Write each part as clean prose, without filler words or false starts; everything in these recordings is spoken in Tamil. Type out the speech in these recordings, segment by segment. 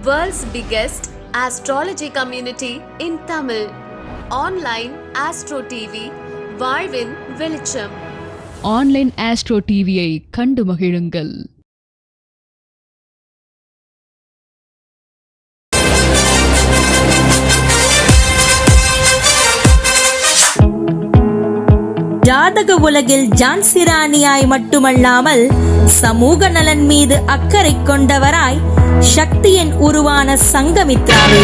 World's biggest astrology community in Tamil. Online Astro TV, வாழ்வின் வெளிச்சம். ஆன்லைன் ஆஸ்ட்ரோ டிவியை கண்டு மகிழுங்கள். ஜாதக உலகில் ஜான்சிராணியாய் மட்டுமல்லாமல் சமூக நலன் மீது அக்கறை கொண்டவராய் சக்தியின் உருவான சங்கமித்ராவே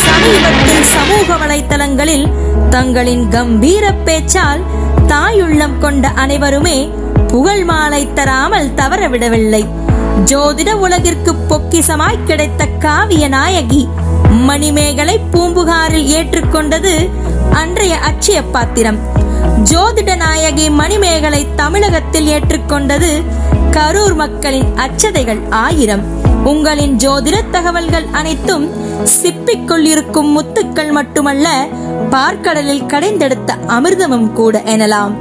சமீபத்தில் சமூக வலைத்தளங்களில் தங்களின் கம்பீர பேச்சால் தாயுள்ளம் கொண்ட அனைவருமே புகழ் மாலை தராமல் தவறவிடவில்லை. ஜோதிட உலகிற்கு பொக்கிசமாய் கிடைத்த காவிய நாயகி மணிமேகலை பூம்புகாரில் ஏற்றுக்கொண்டது அன்றைய அட்சய பாத்திரம். ஜோதிட நாயகி மணிமேகலை தமிழகத்தில் ஏற்றுக்கொண்டது கரூர் மக்களின் அச்சதைகள் 1000. உங்களின் ஜோதிட தகவல்கள் அனைத்தும் சிப்பிக்குள் இருக்கும் முத்துக்கள் மட்டுமல்ல, பார்க்கடலில் கடைந்தெடுத்த அமிர்தமும் கூட எனலாம்.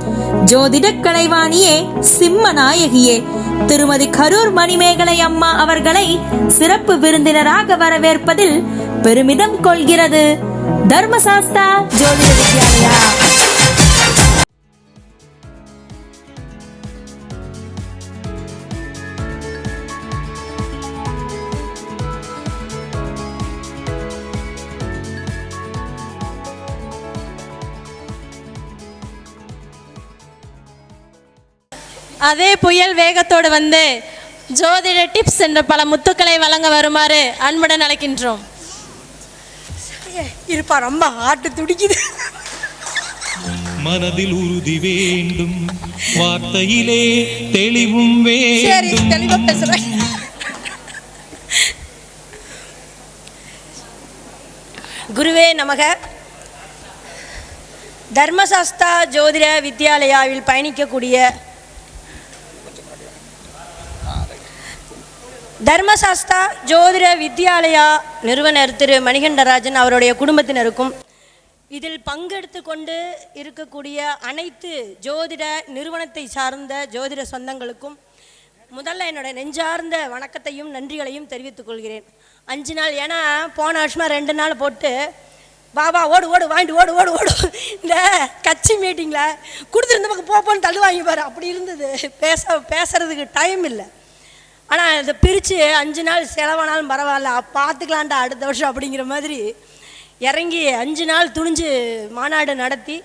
ஜோதிட கலைவாணியே, சிம்ம நாயகியே திருமதி கரூர் மணிமேகலை அம்மா அவர்களை சிறப்பு விருந்தினராக வரவேற்பதில் பெருமிதம் கொள்கிறது தர்மசாஸ்தா ஜோதிட வித்யாலயா. அதே புயல் வேகத்தோடு வந்து ஜோதிட டிப்ஸ் என்ற பல முத்துக்களை வழங்க வருமாறு அன்புடன் அழைக்கின்றோம். இருப்பா, ரொம்ப ஆட்டு துடிக்குது. மனதில் உறுதி வேண்டும், வார்த்தையிலே தெளிவும் வேண்டும். சரி, தெளிவா பேசுறேன். குருவே நமக. தர்மசாஸ்தா ஜோதிட வித்யாலயாவில் பயணிக்கக்கூடிய தர்மசாஸ்தா ஜோதிட வித்யாலயா நிறுவனர் திரு மணிகண்டராஜன் அவருடைய குடும்பத்தினருக்கும் இதில் பங்கெடுத்து கொண்டு இருக்கக்கூடிய அனைத்து ஜோதிட நிறுவனத்தை சார்ந்த ஜோதிட சொந்தங்களுக்கும் முதல்ல என்னோடய நெஞ்சார்ந்த வணக்கத்தையும் நன்றிகளையும் தெரிவித்துக் கொள்கிறேன். 5 நாள், ஏன்னா போன வருஷமாக 2 நாள் போட்டு பாபா ஓடு ஓடு வாங்கிட்டு ஓடு ஓடு ஓடு இந்த கட்சி மீட்டிங்கில் கொடுத்துருந்த பக்கம் போப்போன்னு தள்ளு வாங்கி பாரு, அப்படி இருந்தது. பேசுறதுக்கு டைம் இல்லை. ஆனால் இதை பிரித்து 5 நாள் செலவானாலும் பரவாயில்ல, பார்த்துக்கலான்டா அடுத்த வருஷம் அப்படிங்கிற மாதிரி இறங்கி 5 நாள் துணிஞ்சு மாநாடு நடத்தி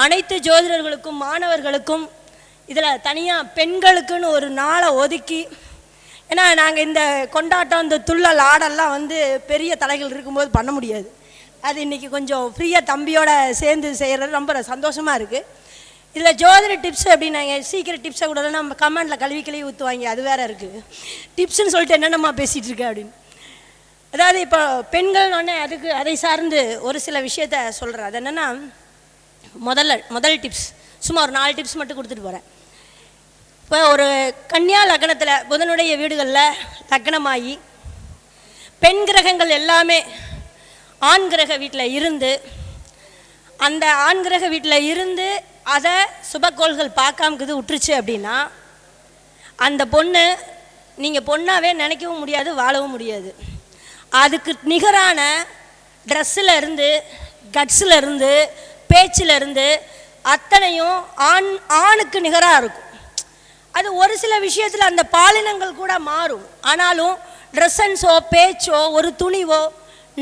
அனைத்து ஜோதிடர்களுக்கும் மாணவர்களுக்கும் இதில் தனியாக பெண்களுக்குன்னு ஒரு நாளை ஒதுக்கி, ஏன்னா நாங்கள் இந்த கொண்டாட்டம் இந்த துள்ளல் ஆடெல்லாம் வந்து பெரிய தலைகள் இருக்கும்போது பண்ண முடியாது. அது இன்றைக்கி கொஞ்சம் ஃப்ரீயாக தம்பியோட சேர்ந்து செய்கிறது ரொம்ப சந்தோஷமாக இருக்குது. இதில் ஜோதிட டிப்ஸ் அப்படின்னாங்க, சீக்கிரம் டிப்ஸை கூட நம்ம கமெண்டில் கழுவி ஊற்றுவாங்க, அது வேறு இருக்குது. டிப்ஸ்ன்னு சொல்லிட்டு என்னென்னம்மா பேசிகிட்டு இருக்கேன் அப்படின்னு. அதாவது இப்போ பெண்கள் ஒன்று அதுக்கு அதை சார்ந்து ஒரு சில விஷயத்த சொல்கிறேன். அது என்னென்னா, முதல் டிப்ஸ் சும்மா ஒரு 4 டிப்ஸ் மட்டும் கொடுத்துட்டு போகிறேன். இப்போ ஒரு கன்னியா லக்னத்தில் புதனுடைய வீடுகளில் லக்னமாகி பெண் கிரகங்கள் எல்லாமே ஆண் கிரக வீட்டில் இருந்து, அந்த ஆண் கிரக வீட்டில் இருந்து அதை சுபக்கோள்கள் பார்க்காமக்குது விட்டுருச்சு அப்படின்னா, அந்த பொண்ணு நீங்கள் பொண்ணாகவே நினைக்கவும் முடியாது, வாழவும் முடியாது. அதுக்கு நிகரான ட்ரெஸ்ஸில் இருந்து, கட்ஸில் இருந்து, பேச்சில் இருந்து அத்தனையும் ஆணுக்கு நிகராக இருக்கும். அது ஒரு சில விஷயத்தில் அந்த பாலினங்கள் கூட மாறும். ஆனாலும் ட்ரெஸ்ஸன்ஸோ பேச்சோ ஒரு துணிவோ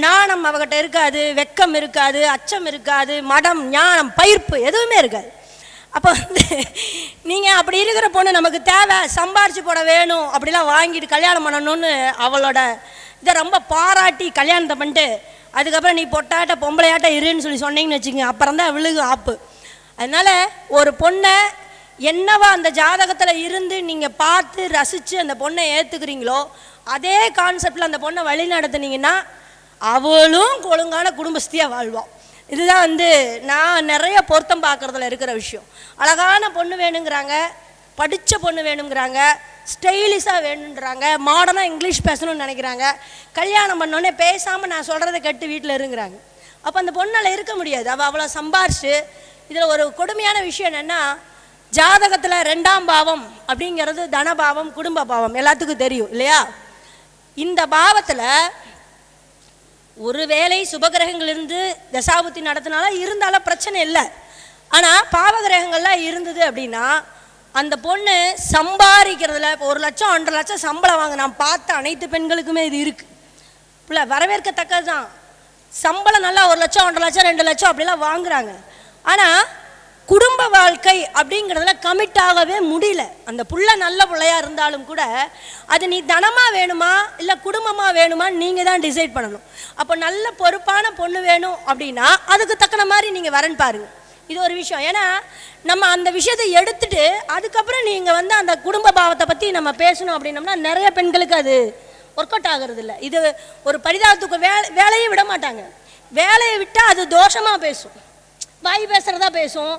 நாணம் அவகிட்ட இருக்காது, வெக்கம் இருக்காது, அச்சம் இருக்காது, மடம் ஞானம் பயிர்ப்பு எதுவுமே இருக்காது. அப்போ வந்து நீங்கள் அப்படி இருக்கிற பொண்ணு நமக்கு தேவை, சம்பாரிச்சு போட வேணும், அப்படிலாம் வாங்கிட்டு கல்யாணம் பண்ணணும்னு அவளோட இதை ரொம்ப பாராட்டி கல்யாணத்தை பண்ணிட்டு அதுக்கப்புறம் நீ பொட்டாட்ட பொம்பளையாட்ட இருன்னு சொன்னீங்கன்னு வச்சுக்கோங்க, அப்புறம் தான் விழுகு ஆப்பு. அதனால் ஒரு பொண்ணை என்னவா அந்த ஜாதகத்தில் இருந்து நீங்கள் பார்த்து ரசித்து அந்த பொண்ணை ஏற்றுக்கிறீங்களோ அதே கான்செப்டில் அந்த பொண்ணை வழி நடத்துனீங்கன்னா அவளும் ஒழுங்கான குடும்பஸ்தியாக வாழ்வாள். இதுதான் வந்து நான் நிறைய பொருத்தம் பார்க்குறதுல இருக்கிற விஷயம். அழகான பொண்ணு வேணுங்கிறாங்க, படித்த பொண்ணு வேணுங்கிறாங்க, ஸ்டைலிஷாக வேணுன்றாங்க, மாடர்னாக இங்கிலீஷ் பேசணும்னு நினைக்கிறாங்க. கல்யாணம் பண்ணோன்னே பேசாமல் நான் சொல்கிறத கேட்டு வீட்டில் இருங்கிறாங்க. அப்போ அந்த பொண்ணால் இருக்க முடியாது. அவள் அவ்வளோ சம்பாரிச்சு. இதில் ஒரு கொடுமையான விஷயம் என்னென்னா, ஜாதகத்தில் 2ஆம் பாவம் அப்படிங்கிறது தனபாவம், குடும்ப பாவம் எல்லாத்துக்கும் தெரியும் இல்லையா? இந்த பாவத்தில் ஒருவேளை சுபகிரகங்கள் இருந்து தசாபுத்தி நடத்தினால இருந்தாலும் பிரச்சனை இல்லை. ஆனால் பாவகிரகங்கள்லாம் இருந்தது அப்படின்னா அந்த பொண்ணு சம்பாதிக்கிறதுல இப்போ 1 லட்சம் 1.5 லட்சம் சம்பளம் வாங்க நான் பார்த்த அனைத்து பெண்களுக்குமே இது இருக்குது. இல்லை வரவேற்கத்தக்கது தான். சம்பளம் நல்லா 1 லட்சம் 1.5 லட்சம் 2 லட்சம் அப்படிலாம் வாங்குறாங்க. ஆனால் குடும்ப வாழ்க்கை அப்படிங்கிறதுல கமிட் ஆகவே முடியல. அந்த புள்ள நல்ல பிள்ளையாக இருந்தாலும் கூட அது நீ தனமாக வேணுமா இல்லை குடும்பமாக வேணுமா நீங்கள் தான் டிசைட் பண்ணணும். அப்போ நல்ல பொறுப்பான பொண்ணு வேணும் அப்படின்னா அதுக்கு தக்கன மாதிரி நீங்கள் வரன்னு பாருங்க. இது ஒரு விஷயம். ஏன்னா நம்ம அந்த விஷயத்தை எடுத்துட்டு அதுக்கப்புறம் நீங்கள் வந்து அந்த குடும்ப பாவத்தை பற்றி நம்ம பேசணும் அப்படின்னோம்னா நிறைய பெண்களுக்கு அது ஒர்க் அவுட் ஆகிறது இல்லை. இது ஒரு பரிதாபத்துக்கு வேலையை விட மாட்டாங்க. வேலையை விட்டால் அது தோஷமாக பேசும், வாய் பேசுகிறதா பேசும்,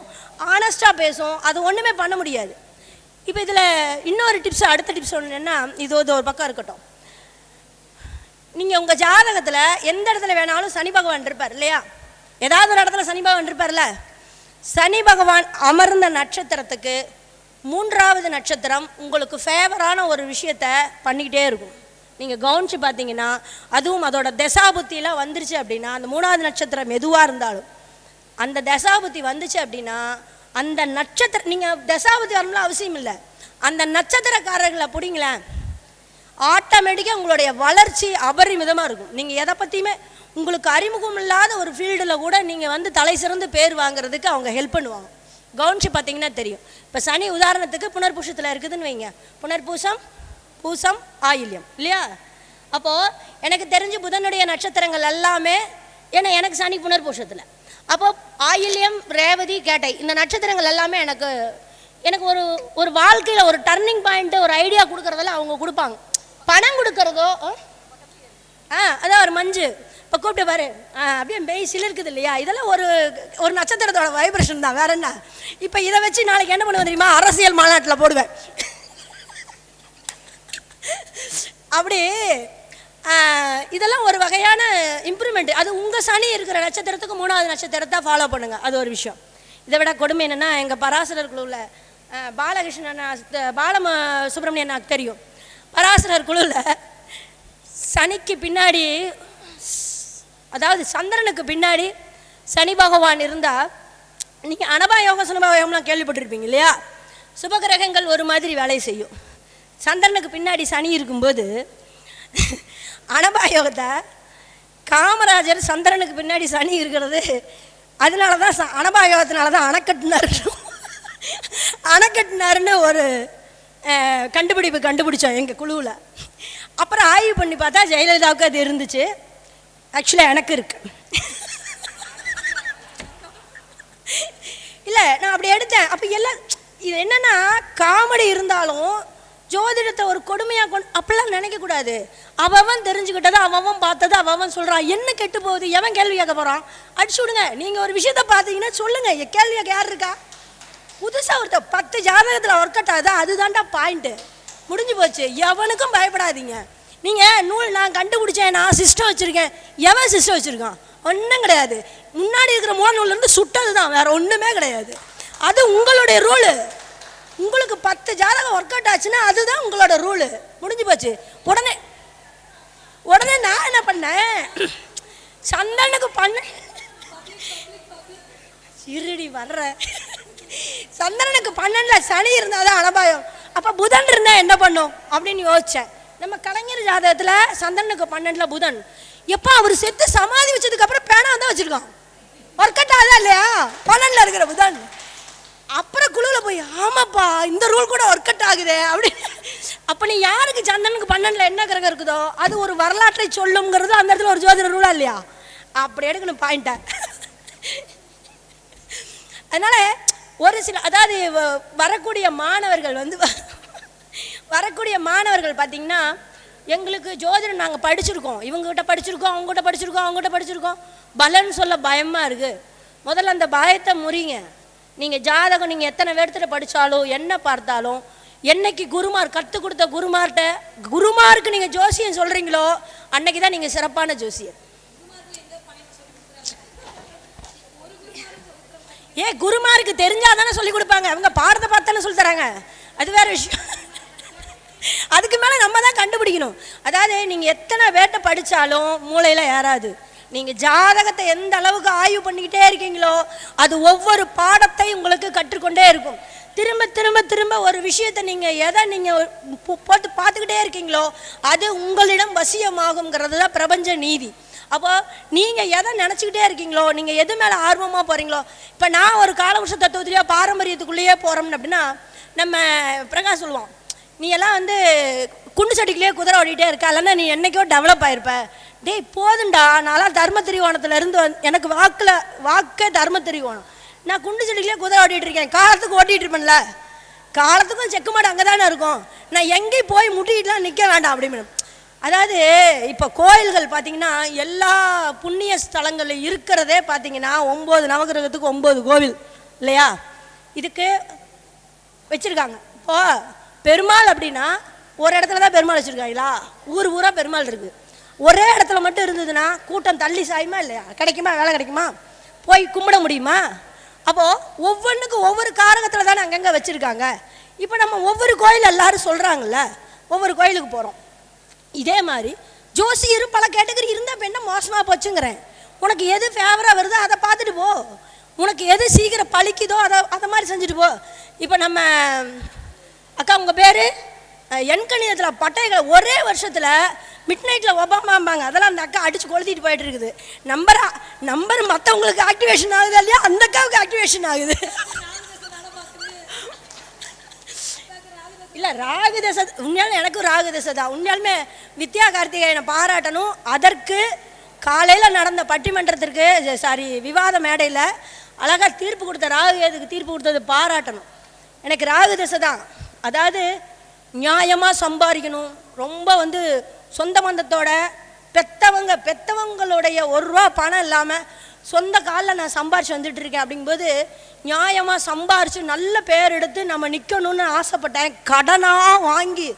ஆனஸ்டாக பேசும். அது ஒன்றுமே பண்ண முடியாது. இப்போ இதில் இன்னொரு டிப்ஸ், அடுத்த டிப்ஸ் ஒன்று என்னென்னா, இது ஒரு பக்கம் இருக்கட்டும். நீங்கள் உங்கள் ஜாதகத்தில் எந்த இடத்துல வேணாலும் சனி பகவான் இருப்பார் இல்லையா? ஏதாவது ஒரு இடத்துல சனி பகவான் இருப்பார்ல. சனி பகவான் அமர்ந்த நட்சத்திரத்துக்கு 3வது நட்சத்திரம் உங்களுக்கு ஃபேவரான ஒரு விஷயத்த பண்ணிக்கிட்டே இருக்கும். நீங்கள் கவனித்து பார்த்தீங்கன்னா அதுவும் அதோட தசாபுத்தியெலாம் வந்துருச்சு அப்படின்னா அந்த 3வது நட்சத்திரம் எதுவாக இருந்தாலும் அந்த தசாபுத்தி வந்துச்சு அப்படின்னா அந்த நட்சத்திரம் நீங்கள் தசாபுத்தி வரணும்லாம் அவசியம் இல்லை. அந்த நட்சத்திரக்காரர்களை பிடிங்களேன், ஆட்டோமேட்டிக்காக உங்களுடைய வளர்ச்சி அபரிமிதமாக இருக்கும். நீங்கள் எதை பற்றியுமே உங்களுக்கு அறிமுகம் இல்லாத ஒரு ஃபீல்டில் கூட நீங்கள் வந்து தலை சிறந்து பேர் வாங்குறதுக்கு அவங்க ஹெல்ப் பண்ணுவாங்க. கவனிச்சு பார்த்தீங்கன்னா தெரியும். இப்போ சனி உதாரணத்துக்கு புனர்பூஷத்தில் இருக்குதுன்னு வைங்க. புனர்பூசம், பூசம், ஆயில்யம் இல்லையா? அப்போது எனக்கு தெரிஞ்சு புதனுடைய நட்சத்திரங்கள் எல்லாமே, ஏன்னா எனக்கு சனி புனர்பூஷத்தில், அப்போது ஆயில்யம், ரேவதி, கேட்டை இந்த நட்சத்திரங்கள் எல்லாமே எனக்கு ஒரு வாழ்க்கையில் ஒரு டர்னிங் பாயிண்ட்டு, ஒரு ஐடியா கொடுக்குறதெல்லாம் அவங்க கொடுப்பாங்க. பணம் கொடுக்கறதோ அதான் ஒரு மஞ்சு இப்போ கூப்பிட்டு பாரு அப்படியே பேசில் இருக்குது இல்லையா? இதெல்லாம் ஒரு நட்சத்திரத்தோட வைப்ரேஷன் தான், வேற என்ன. இப்போ இதை வச்சு நாளைக்கு என்ன பண்ணுவேன் தெரியுமா? அரசியல் மாநாட்டில் போடுவேன். அப்படி இதெல்லாம் ஒரு வகையான இம்ப்ரூவ்மெண்ட். அது உங்கள் சனி இருக்கிற நட்சத்திரத்துக்கு 3வது நட்சத்திரத்தை ஃபாலோ பண்ணுங்கள். அது ஒரு விஷயம். இதை விட கொடுமை என்னென்னா, எங்கள் பராசரர் குழுவில் பாலகிருஷ்ணன் சுப்பிரமணியன் எனக்கு தெரியும். பராசரர் குழுவில் சனிக்கு பின்னாடி, அதாவது சந்திரனுக்கு பின்னாடி சனி பகவான் இருந்தால் நீங்கள் அனபாயோகம் சுனபாயோகம்லாம் கேள்விப்பட்டிருப்பீங்க இல்லையா? சுபகிரகங்கள் ஒரு மாதிரி வேலை செய்யும். சந்திரனுக்கு பின்னாடி சனி இருக்கும்போது அனபாயோகத்தை காமராஜர் சந்திரனுக்கு பின்னாடி சனி இருக்கிறது அதனால தான் அனபாயோகத்தினால தான் அணைக்கட்டினாருன்னு ஒரு கண்டுபிடிச்சோம் எங்கள் குழுவில். அப்புறம் ஆய்வு பண்ணி பார்த்தா ஜெயலலிதாவுக்கு அது இருந்துச்சு. ஆக்சுவலாக எனக்கு இருக்கு. இல்லை நான் அப்படி எடுத்தேன். அப்போ எல்லாம் இது என்னென்னா, காமெடி இருந்தாலும் ஜோதிடத்தை ஒரு கொடுமையாக அப்படிலாம் நினைக்கக்கூடாது. அவன் தெரிஞ்சுக்கிட்டதை அவன் பார்த்ததை அவன் சொல்கிறான். என்ன கெட்டு போகுது? எவன் கேள்வி கேட்க போகிறான்? அடிச்சு விடுங்க. நீங்கள் ஒரு விஷயத்த பார்த்தீங்கன்னா சொல்லுங்கள். கேள்வி கேட்க யார் இருக்கா? புதுசாக ஒருத்தர் 10 ஜாதகத்தில் ஒர்க் அவுட் ஆகுது, அதுதான்டா பாயிண்ட்டு. முடிஞ்சு போச்சு. எவனுக்கும் பயப்படாதீங்க. நீங்கள் நூல் நான் கண்டுபிடிச்சேன், நான் சிஸ்டம் வச்சுருக்கேன். எவன் சிஸ்டம் வச்சுருக்கான்? ஒன்றும் கிடையாது. முன்னாடி இருக்கிற நூல்லேருந்து சுட்டது தான், வேறு ஒன்றுமே கிடையாது. அது உங்களுடைய ரூலு. உங்களுக்கு 10 ஜாதகம் ஒர்க் அவுட் ஆச்சுன்னா அதுதான் உங்களோட ரூலு. முடிஞ்சு போச்சு. உடனே நான் என்ன பண்ணேன், சந்தனுக்கு இருடி வர்ற சந்திரனுக்கு 12ல் சனி இருந்தால் தான் அனபாயம். அப்போ புதன் இருந்தால் என்ன பண்ணும் அப்படின்னு யோசித்தேன். நம்ம கலைஞர் ஜாதகத்தில் சந்திரனுக்கு 12ல் புதன். எப்போ அவர் செத்து சமாதி வச்சதுக்கப்புறம் பேனா தான் வச்சுருக்கான். ஒர்க் அவுட் ஆகுதா இல்லையா? 12ல் இருக்கிற புதன். அப்புறம் குழுவில் போய் ஆமாப்பா இந்த ரூல் கூட ஒர்க் அவுட் ஆகுது அப்படின்னு. அப்போ நீ யாருக்கு சந்திரனுக்கு 12ல் என்ன கிரகம் இருக்குதோ அது ஒரு வரலாற்றை சொல்லுங்கிறது அந்த இடத்துல ஒரு ஜோதிட ரூலா இல்லையா? அப்படி எடுக்கணும் பாயிண்ட்டை. அதனால் ஒரு சில, அதாவது வரக்கூடிய மாணவர்கள் பார்த்திங்கன்னா, எங்களுக்கு ஜோதிடம் நாங்கள் படிச்சிருக்கோம், இவங்ககிட்ட படிச்சிருக்கோம், அவங்ககிட்ட படிச்சிருக்கோம், பலன்னு சொல்ல பயமாக இருக்குது. முதல்ல அந்த பயத்தை முறிங்க. நீங்கள் ஜாதகம் நீங்கள் எத்தனை பேர்த்திட்ட படித்தாலும் என்ன பார்த்தாலும் என்னைக்கு குருமார் கற்றுக் கொடுத்த குருமாருக்கு நீங்கள் ஜோசியம் சொல்கிறீங்களோ அன்னைக்கு தான் நீங்கள் சிறப்பான ஜோசியர். குருமாருக்கு தெரிஞ்சால் தானே சொல்லிக் கொடுப்பாங்க. அவங்க பாடத்தை பார்த்தானே சொல்லி தராங்க. அது வேறு விஷயம். அதுக்கு மேலே நம்ம தான் கண்டுபிடிக்கணும். அதாவது நீங்கள் எத்தனை பேர்ட்ட படித்தாலும் மூளையில் ஏறாது. நீங்கள் ஜாதகத்தை எந்த அளவுக்கு ஆய்வு பண்ணிக்கிட்டே இருக்கீங்களோ அது ஒவ்வொரு பாடத்தை உங்களுக்கு கற்றுக்கொண்டே இருக்கும். திரும்ப திரும்ப திரும்ப ஒரு விஷயத்தை நீங்கள் எதை நீங்கள் போட்டு பார்த்துக்கிட்டே இருக்கீங்களோ அது உங்களிடம் வசியமாகுங்கிறது தான் பிரபஞ்ச நீதி. அப்போ நீங்கள் எதை நினச்சிக்கிட்டே இருக்கீங்களோ, நீங்கள் எது மேலே ஆர்வமாக போகிறீங்களோ, இப்போ நான் ஒரு காலவருஷ தத்துவத்திலேயே பாரம்பரியத்துக்குள்ளேயே போகிறோம்னு அப்படின்னா நம்ம பிரகாஷ் சொல்லுவோம், நீ எல்லாம் வந்து குண்டு சட்டிக்குள்ளேயே குதிரை ஓடிட்டே இருக்கா, இல்லைன்னா நீ என்னைக்கோ டெவலப் ஆகிருப்ப. டேய் போதுண்டா, நான்லாம் தர்ம திரிவோணத்துலேருந்து எனக்கு வாக்கே தர்ம திரிவோணம். நான் குண்டு சட்டிக்குள்ளேயே குதிரை ஓட்டிகிட்டு இருக்கேன், காலத்துக்கு ஓட்டிகிட்டு இருப்பேன்ல, காலத்துக்கும் செக்கு மாடு அங்கே தானே இருக்கும், நான் எங்கேயும் போய் முட்டிகிட்டுலாம் நிற்க வேண்டாம் அப்படின்னு. அதாவது இப்போ கோயில்கள் பார்த்தீங்கன்னா எல்லா புண்ணிய ஸ்தலங்களில் இருக்கிறதே பார்த்தீங்கன்னா 9 நவகிரகத்துக்கு 9 கோவில் இல்லையா, இதுக்கு வச்சுருக்காங்க. இப்போ பெருமாள் அப்படின்னா ஒரு இடத்துல தான் பெருமாள் வச்சுருக்காங்களா, ஊர் ஊராக பெருமாள் இருக்குது. ஒரே இடத்துல மட்டும் இருந்ததுன்னா கூட்டம் தள்ளி சாயுமா இல்லையா, கிடைக்குமா, வேலை கிடைக்குமா, போய் கும்பிட முடியுமா? அப்போது ஒவ்வொன்றுக்கும் ஒவ்வொரு காரகத்தில் தானே அங்கங்கே வச்சுருக்காங்க. இப்போ நம்ம ஒவ்வொரு கோயில் எல்லாரும் சொல்கிறாங்கல்ல, ஒவ்வொரு கோயிலுக்கு போகிறோம். இதே மாதிரி ஜோசியர் பல கேட்டகரி இருந்தால் இப்போ என்ன மோசமாக போச்சுங்கிறேன். உனக்கு எது ஃபேவராக வருதோ அதை பார்த்துட்டு போ, உனக்கு எது சீக்கிரம் பழிக்குதோ அதை மாதிரி செஞ்சுட்டு போ. இப்போ நம்ம அக்கா உங்கள் பேர் எண்கணிதத்தில் பட்டைகள் ஒரே வருஷத்தில் மிட் நைட்டில் ஒபாமாம்பாங்க, அதெல்லாம் அந்த அக்கா அடித்து கொளுத்திட்டு போயிட்டு இருக்குது. நம்பர் மற்றவங்களுக்கு ஆக்டிவேஷன் ஆகுது இல்லையா, அந்த அக்காவுக்கு ஆக்டிவேஷன் ஆகுது. இல்லை ராகு தசை உண்மையாலும் எனக்கும் ராகு தசை தான். உண்மையாலுமே வித்யா கார்த்திகேயனை பாராட்டணும். அதற்கு காலையில் நடந்த பட்டிமன்றத்திற்கு விவாத மேடையில் அழகாக தீர்ப்பு கொடுத்த ராகு எதுக்கு தீர்ப்பு கொடுத்தது பாராட்டணும். எனக்கு ராகு தசை தான். அதாவது நியாயமாக சம்பாதிக்கணும், ரொம்ப வந்து சொந்த பந்தத்தோட பெத்தவங்களுடைய 1 ரூபா பணம் இல்லாமல் சொந்த காலில் நான் சம்பாரிச்சு வந்துட்டு இருக்கேன். அப்படிங்கும்போது நியாயமாக சம்பாரித்து நல்ல பேர் எடுத்து நம்ம நிற்கணும்னு ஆசைப்பட்டேன். கடனாக வாங்கி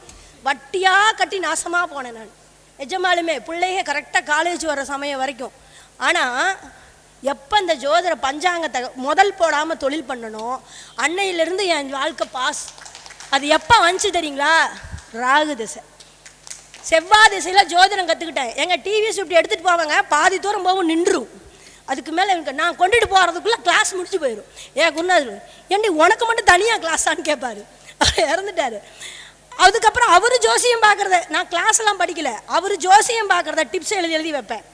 வட்டியாக கட்டி நாசமாக போனேன் நான். நிஜமாலுமே பிள்ளைங்க கரெக்டாக காலேஜ் வர சமயம் வரைக்கும். ஆனால் எப்போ இந்த ஜோதிட பஞ்சாங்கத்தை முதல் போடாமல் தொழில் பண்ணணும், அன்னையிலேருந்து என் வாழ்க்கை பாஸ். அது எப்போ வந்துச்சு தெரியுங்களா, ராகு திசை. செவ்வாய் திசையில் ஜோதிடம் கற்றுக்கிட்டேன். எங்கள் டிவிஎஸ் இப்படி எடுத்துகிட்டு போவாங்க, பாதி தூரம் போகும் நின்றும். அதுக்கு மேலே நான் கொண்டுட்டு போகிறதுக்குள்ளே கிளாஸ் முடிச்சு போயிடும். ஏன் குருநாதர் ஏண்டி உனக்கு மட்டும் தனியாக கிளாஸான்னு கேட்பாரு. அவர் இறந்துட்டார். அதுக்கப்புறம் அவர் ஜோசியம் பார்க்குறத, நான் கிளாஸ்லாம் படிக்கலை, அவர் ஜோசியம் பார்க்குறத டிப்ஸ் எழுதி வைப்பேன்.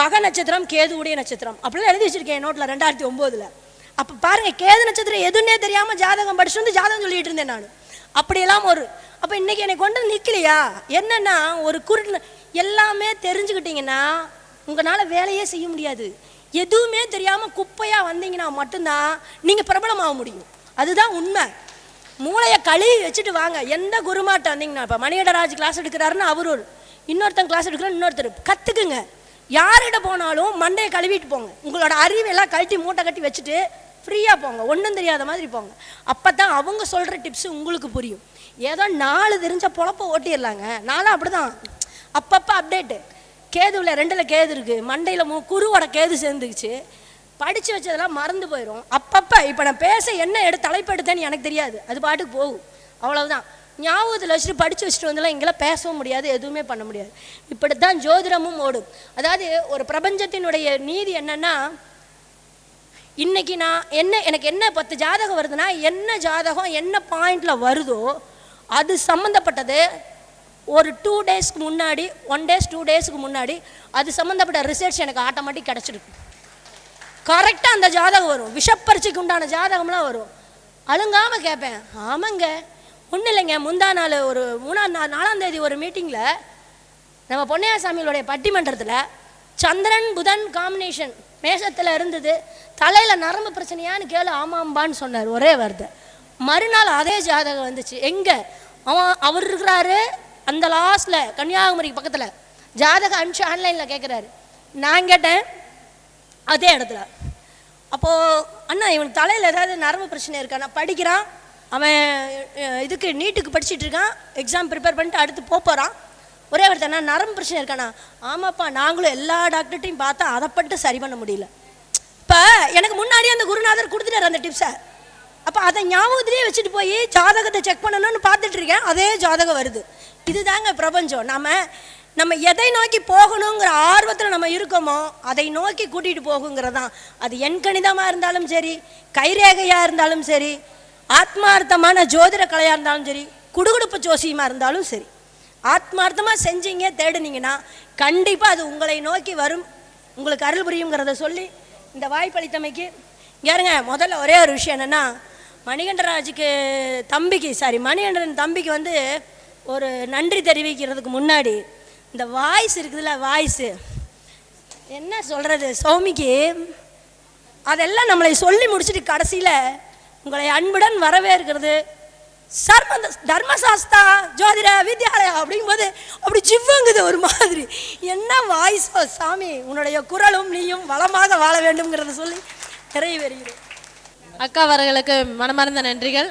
மக நட்சத்திரம் கேது உடைய நட்சத்திரம் அப்படிலாம் எழுதி வச்சுருக்கேன் நோட்டில் 2009. அப்போ பாருங்கள், கேது நட்சத்திரம் எதுன்னே தெரியாமல் ஜாதகம் படிச்சுட்டு வந்து ஜாதகம் சொல்லிகிட்டு இருந்தேன் நான். அப்படியெல்லாம் அப்போ இன்றைக்கி என்னை கொண்டு நிற்கலையா என்னென்னா, ஒரு எல்லாமே தெரிஞ்சுக்கிட்டிங்கன்னா உங்களால் வேலையே செய்ய முடியாது. எதுவுமே தெரியாமல் குப்பையாக வந்தீங்கன்னா மட்டும்தான் நீங்கள் பிரபலமாக முடியும். அதுதான் உண்மை. மூளையை கழுவி வச்சுட்டு வாங்க. எந்த குருமாட்ட வந்தீங்கன்னா, இப்போ மணிகண்டராஜ் கிளாஸ் எடுக்கிறாருன்னு அவர் இன்னொருத்தன் கிளாஸ் எடுக்கிறார், இன்னொருத்தர் கற்றுக்குங்க. யார்கிட்ட போனாலும் மண்டையை கழுவிட்டு போங்க. உங்களோட அறிவெல்லாம் கழட்டி மூட்டை கட்டி வச்சுட்டு ஃப்ரீயாக போங்க, ஒன்றும் தெரியாத மாதிரி போங்க. அப்போ தான் அவங்க சொல்கிற டிப்ஸு உங்களுக்கு புரியும். ஏதோ 4 தெரிஞ்ச பொழப்ப ஓட்டிடலாங்க. நானும் அப்படி தான் அப்பப்போ அப்டேட்டு. கேதுவில் 2ல் கேது இருக்குது, மண்டையில் குருவோட கேது சேர்ந்துக்குச்சு, படித்து வச்சதெல்லாம் மறந்து போயிடும். அப்பப்போ இப்போ நான் பேச என்ன தலைப்பு எடுத்தேன்னு எனக்கு தெரியாது, அது பாட்டுக்கு போகும், அவ்வளவுதான். ஞாபகத்தில் வச்சுட்டு படித்து வச்சுட்டு வந்தெல்லாம் இங்கெல்லாம் பேசவும் முடியாது, எதுவுமே பண்ண முடியாது. இப்படி தான் ஜோதிடமும் ஓடும். அதாவது ஒரு பிரபஞ்சத்தினுடைய நீதி என்னென்னா, இன்றைக்கி நான் எனக்கு என்ன 10 ஜாதகம் வருதுன்னா, என்ன ஜாதகம் என்ன பாயிண்டில் வருதோ அது சம்மந்தப்பட்டது ஒரு 2 டேஸ்க்கு முன்னாடி, 1 டேஸ் 2 டேஸ்க்கு முன்னாடி அது சம்மந்தப்பட்ட ரிசர்ச் எனக்கு ஆட்டோமேட்டிக் கிடச்சிருக்கு. கரெக்டாக அந்த ஜாதகம் வரும். விஷப்பரிச்சைக்கு உண்டான ஜாதகம்லாம் வரும். அழுங்காமல் கேட்பேன், ஆமாங்க ஒன்றும் இல்லைங்க. முந்தா நாள் ஒரு 4ஆம் தேதி ஒரு மீட்டிங்கில் நம்ம பொன்னையாசாமிகளுடைய பட்டிமன்றத்தில் சந்திரன் புதன் காம்பினேஷன் மேஷத்தில் இருந்தது, தலையில் நரம்பு பிரச்சனையான்னு கேளு ஆமாம்பான்னு சொன்னார், ஒரே வார்த்தை. மறுநாள் அதே ஜாதகம் வந்துச்சு. எங்கே அவர் இருக்கிறாரு, அந்த லாஸ்ட்டில் கன்னியாகுமரிக்கு பக்கத்தில். ஜாதகம் அனுப்பிச்சு ஆன்லைனில் கேட்குறாரு. நான் கேட்டேன் அதே இடத்துல. அப்போது அண்ணா இவனுக்கு தலையில் ஏதாவது நரம்பு பிரச்சனை இருக்கான், நான் படிக்கிறான், அவன் இதுக்கு நீட்டுக்கு படிச்சுட்டு இருக்கான், எக்ஸாம் ப்ரிப்பேர் பண்ணிட்டு அடுத்து போகிறான். ஒரே ஒருத்தர் நான் நரம்பு பிரச்சனை இருக்காண்ணா. ஆமாப்பா நாங்களும் எல்லா டாக்டர்கிட்டையும் பார்த்தா அதை பட்டு சரி பண்ண முடியல. இப்போ எனக்கு முன்னாடியே அந்த குருநாதர் கொடுத்துட்டார் அந்த டிப்ஸை. அப்போ அதை ஞாபகத்திலே வச்சுட்டு போய் ஜாதகத்தை செக் பண்ணணும்னு பார்த்துட்டு இருக்கேன், அதே ஜாதகம் வருது. இதுதாங்க பிரபஞ்சம். நம்ம எதை நோக்கி போகணுங்கிற ஆர்வத்தில் நம்ம இருக்கோமோ அதை நோக்கி கூட்டிகிட்டு போகுங்கிறதான். அது எண்கணிதமாக இருந்தாலும் சரி, கைரேகையாக இருந்தாலும் சரி, ஆத்மார்த்தமான ஜோதிட கலையாக இருந்தாலும் சரி, குடுகுடுப்பு ஜோசியமாக இருந்தாலும் சரி, ஆத்மார்த்தமாக செஞ்சீங்க தேடுனீங்கன்னா கண்டிப்பாக அது உங்களை நோக்கி வரும், உங்களுக்கு அருள் புரியுங்கிறத சொல்லி இந்த வாய்ப்பளித்தமைக்கு யாருங்க. முதல்ல ஒரே ஒரு விஷயம் என்னென்னா, மணிகண்டன் தம்பிக்கு வந்து ஒரு நன்றி தெரிவிக்கிறதுக்கு முன்னாடி இந்த வாய்ஸ் இருக்குதுல்ல, வாய்ஸு என்ன சொல்கிறது, சௌமிக்கு அதெல்லாம் நம்மளை சொல்லி முடிச்சுட்டு கடைசியில் உங்களை அன்புடன் வரவேற்கிறது தர்மசாஸ்தா ஜோதிட வித்யாலயா அப்படிங்கும்போது அப்படி ஜிவ்வுங்குது ஒரு மாதிரி. என்ன வாய்ஸோ சாமி, உன்னுடைய குரலும் நீயும் வளமாக வாழ வேண்டும்ங்கிறத சொல்லி நிறைவேறுகிறேன். அக்கா அவர்களுக்கு மனமார்ந்த நன்றிகள்.